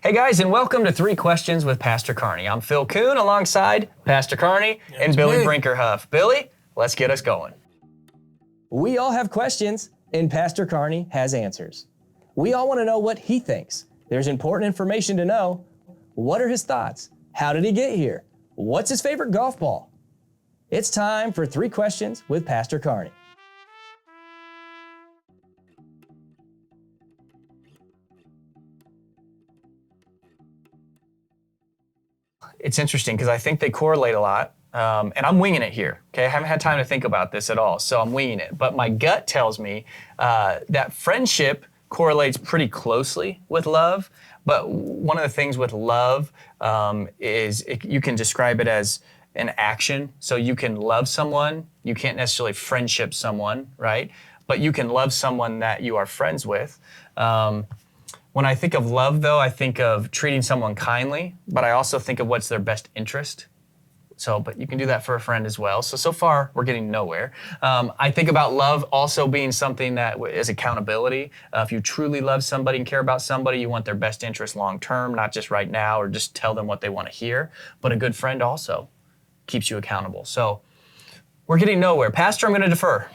Hey guys, and welcome to 3 Questions with Pastor Carney. I'm Phil Kuhn alongside Pastor Carney and Billy Brinkerhuff. Billy, let's get us going. We all have questions, and Pastor Carney has answers. We all want to know what he thinks. There's important information to know. What are his thoughts? How did he get here? What's his favorite golf ball? It's time for 3 Questions with Pastor Carney. It's interesting because I think they correlate a lot, and I'm winging it here, okay? I haven't had time to think about this at all, so I'm winging it. But my gut tells me that friendship correlates pretty closely with love, but one of the things with love you can describe it as an action. So you can love someone, you can't necessarily friendship someone, right? But you can love someone that you are friends with. When I think of love, though, I think of treating someone kindly, but I also think of what's their best interest. But you can do that for a friend as well. So far, we're getting nowhere. I think about love also being something that is accountability. If you truly love somebody and care about somebody, you want their best interest long term, not just right now or just tell them what they want to hear. But a good friend also keeps you accountable. So we're getting nowhere. Pastor, I'm going to defer.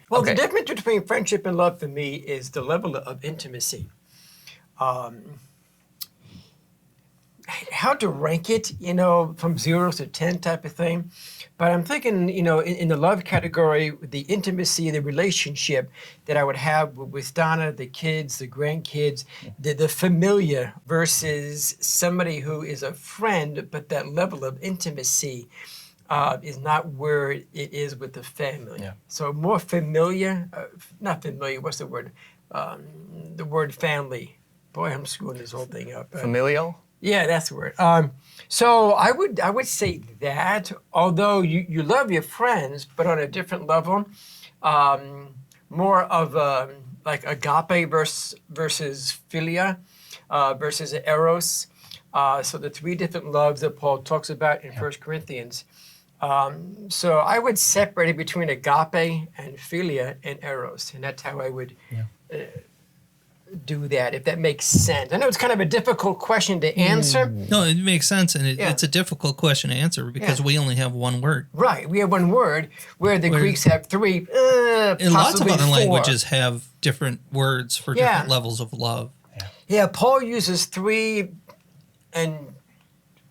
Well, Okay. The difference between friendship and love for me is the level of intimacy. How to rank it, from 0 to 10 type of thing. But I'm thinking, in the love category, the intimacy, the relationship that I would have with Donna, the kids, the grandkids, the familiar versus somebody who is a friend, but that level of intimacy is not where it is with the family. Yeah. So more familiar, not familiar, what's the word? The word family. Boy, I'm screwing this whole thing up. Familial? Yeah, that's the word. So I would say that, although you love your friends, but on a different level, more of like agape versus philia versus eros. So the 3 different loves that Paul talks about in 1 Corinthians. So I would separate it between agape and philia and eros, and that's how I would do that, if that makes sense. I know it's kind of a difficult question to answer. No, it makes sense, and it's a difficult question to answer because we only have one word. Right, we have one word, where the Greeks have 3, And lots of other 4. languages have different words for different levels of love. Yeah, Paul uses 3, and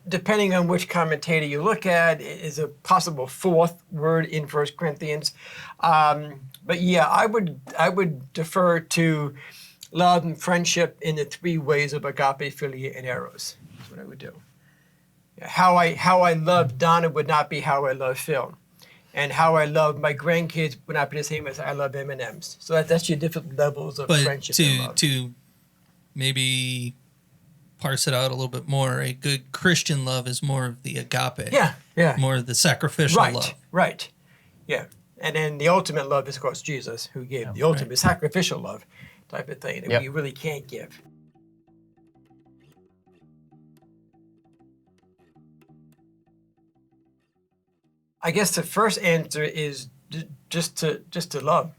depending on which commentator you look at, is a possible 4th word in 1 Corinthians. But yeah, I would defer to love and friendship in the 3 ways of agape, philia, and eros. That's what I would do. How I love Donna would not be how I love Phil. And how I love my grandkids would not be the same as I love M&Ms. So that's your different levels of friendship and love. To maybe parse it out a little bit more, a good Christian love is more of the agape. Yeah. More of the sacrificial love. Right. Yeah. And then the ultimate love is, of course, Jesus, who gave the ultimate sacrificial love type of thing that we really can't give. I guess the first answer is just to love.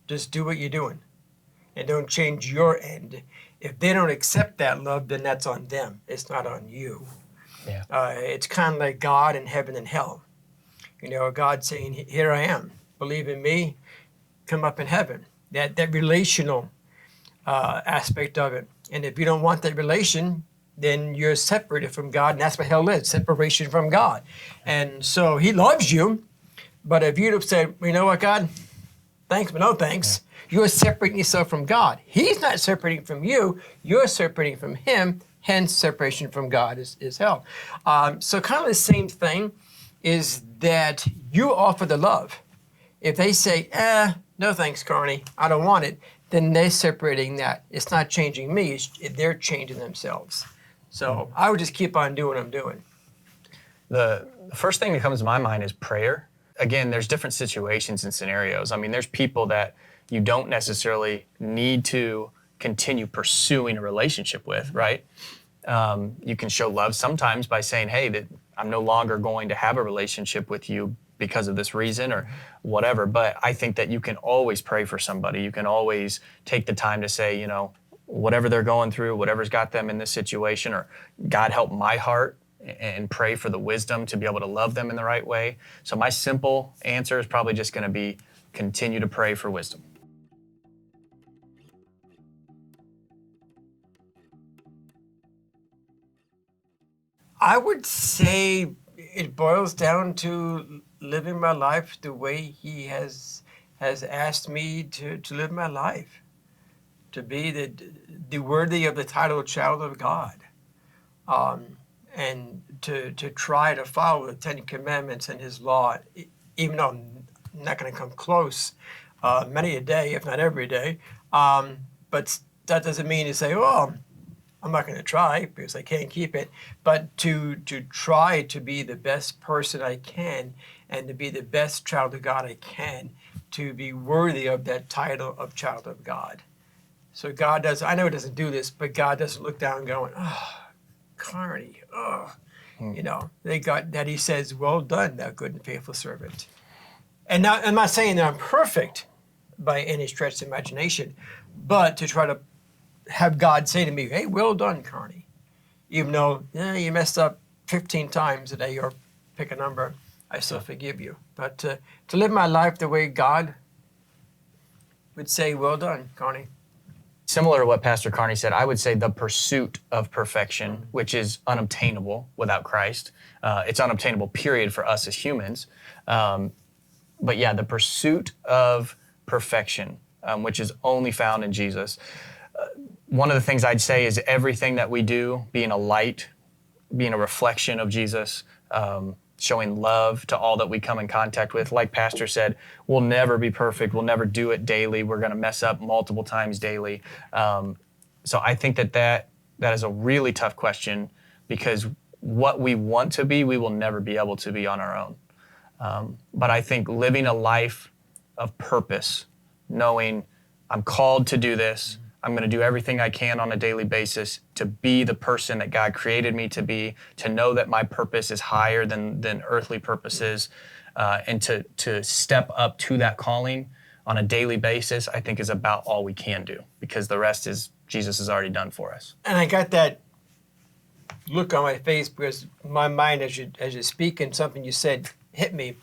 Just do what you're doing, and don't change your end. If they don't accept that love, then that's on them. It's not on you. Yeah. It's kind of like God and heaven and hell. God saying, "Here I am. Believe in me. Come up in heaven." That relational aspect of it. And if you don't want that relation, then you're separated from God, and that's what hell is, separation from God. And so he loves you, but if you'd have said, "You know what, God, thanks, but no thanks," you're separating yourself from God. He's not separating from you, you're separating from him, hence separation from God is hell. So kind of the same thing is that you offer the love. If they say, "No thanks, Carney, I don't want it," then they're separating that. It's not changing me, they're changing themselves. So I would just keep on doing what I'm doing. The first thing that comes to my mind is prayer. Again, there's different situations and scenarios. I mean, there's people that you don't necessarily need to continue pursuing a relationship with, right? You can show love sometimes by saying, "Hey, that I'm no longer going to have a relationship with you because of this reason," or whatever. But I think that you can always pray for somebody. You can always take the time to say, whatever they're going through, whatever's got them in this situation, or God help my heart, and pray for the wisdom to be able to love them in the right way. So my simple answer is probably just going to be continue to pray for wisdom. I would say it boils down to living my life the way He has asked me to live my life, to be the worthy of the title of child of God, and to try to follow the Ten Commandments and His law, even though I'm not going to come close many a day, if not every day. But that doesn't mean to say, oh, I'm not going to try because I can't keep it, but to try to be the best person I can and to be the best child of God I can, to be worthy of that title of child of God. So God does, I know He doesn't do this, but God doesn't look down going, oh, Carney, oh. You know, that He says, well done, thou good and faithful servant. And now, I'm not saying that I'm perfect by any stretch of imagination, but to try to have God say to me, hey, well done, Carney. Even though you messed up 15 times a day or pick a number, I still forgive you. But to live my life the way God would say, well done, Carney. Similar to what Pastor Carney said, I would say the pursuit of perfection, which is unobtainable without Christ. It's unobtainable, period, for us as humans. But yeah, the pursuit of perfection, which is only found in Jesus. One of the things I'd say is everything that we do, being a light, being a reflection of Jesus, showing love to all that we come in contact with. Like Pastor said, we'll never be perfect. We'll never do it daily. We're going to mess up multiple times daily. So I think that is a really tough question, because what we want to be, we will never be able to be on our own. But I think living a life of purpose, knowing I'm called to do this, I'm going to do everything I can on a daily basis to be the person that God created me to be, to know that my purpose is higher than earthly purposes, and to step up to that calling on a daily basis, I think is about all we can do, because the rest is Jesus has already done for us. And I got that look on my face because my mind, as you speak, and something you said hit me,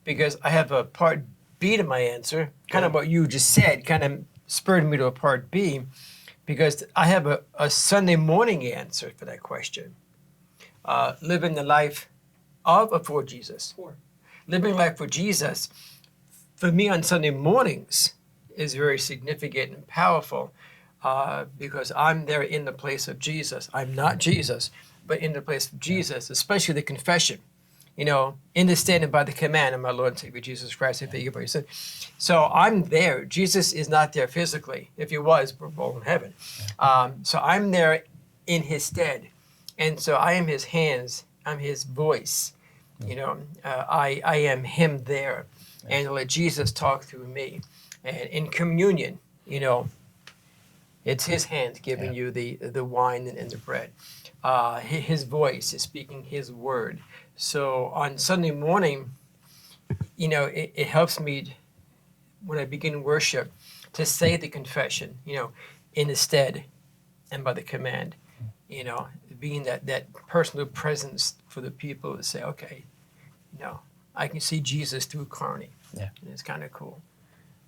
because I have a part B to my answer, kind of what you just said, kind of spurred me to a part B, because I have a Sunday morning answer for that question. Living the life of or for Jesus. Living life for Jesus, for me on Sunday mornings, is very significant and powerful, because I'm there in the place of Jesus. I'm not Jesus, but in the place of Jesus, especially the confession. You know, in the standing by the command of my Lord and Savior Jesus Christ, I thank you for your sin. So I'm there. Jesus is not there physically. If He was, we're all in heaven. So I'm there in His stead. And so I am His hands. I'm His voice. You know, I am Him there. And to let Jesus talk through me. And in communion, you know, it's His hands giving you the wine and the bread. His voice is speaking His word. So on Sunday morning, you know, it helps me when I begin worship to say the confession, you know, in the stead and by the command, you know, being that personal presence for the people to say, okay, you know, I can see Jesus through Carney. Yeah. And it's kind of cool.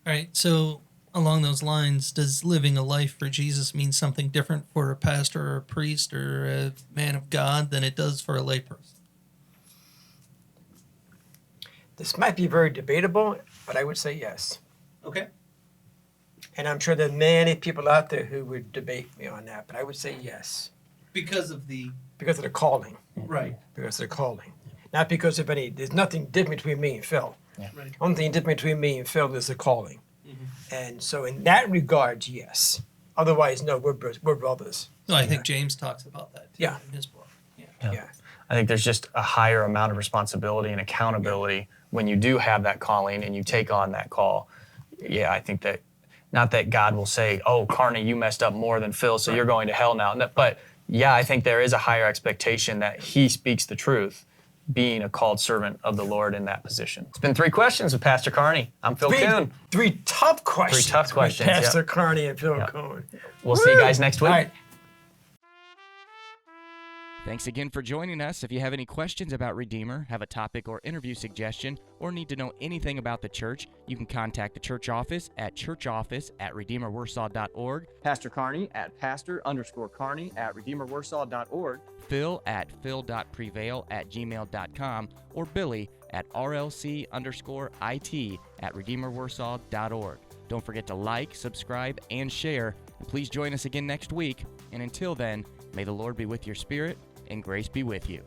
All right, so along those lines, does living a life for Jesus mean something different for a pastor or a priest or a man of God than it does for a layperson? This might be very debatable, but I would say yes. Okay. And I'm sure there are many people out there who would debate me on that, but I would say yes. Because of the... Because of the calling. Right. Because of the calling. Not because of there's nothing different between me and Phil. Yeah. Right. Only thing different between me and Phil is the calling. Mm-hmm. And so in that regard, yes. Otherwise, no, we're brothers. No, I think James talks about that too, Yeah. in his book. Yeah. Yeah. I think there's just a higher amount of responsibility and accountability when you do have that calling and you take on that call. Yeah, I think that, not that God will say, oh, Carney, you messed up more than Phil, so you're going to hell now. No, but yeah, I think there is a higher expectation that he speaks the truth being a called servant of the Lord in that position. It's been 3 questions with Pastor Carney. I'm Phil Kuhn. Three tough questions. 3 tough questions. With Pastor Carney and Phil Kuhn. We'll see you guys next week. All right. Thanks again for joining us. If you have any questions about Redeemer, have a topic or interview suggestion, or need to know anything about the church, you can contact the church office at churchoffice@redeemerwarsaw.org, Pastor Carney at pastor_Carney@redeemerwarsaw.org, Phil at phil.prevail@gmail.com, or Billy at rlc_it@redeemerwarsaw.org. Don't forget to like, subscribe, and share. And please join us again next week. And until then, may the Lord be with your spirit, and grace be with you.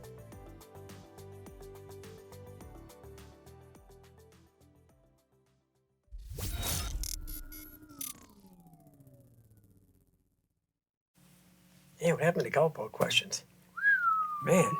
Hey, what happened to golf ball questions? Man.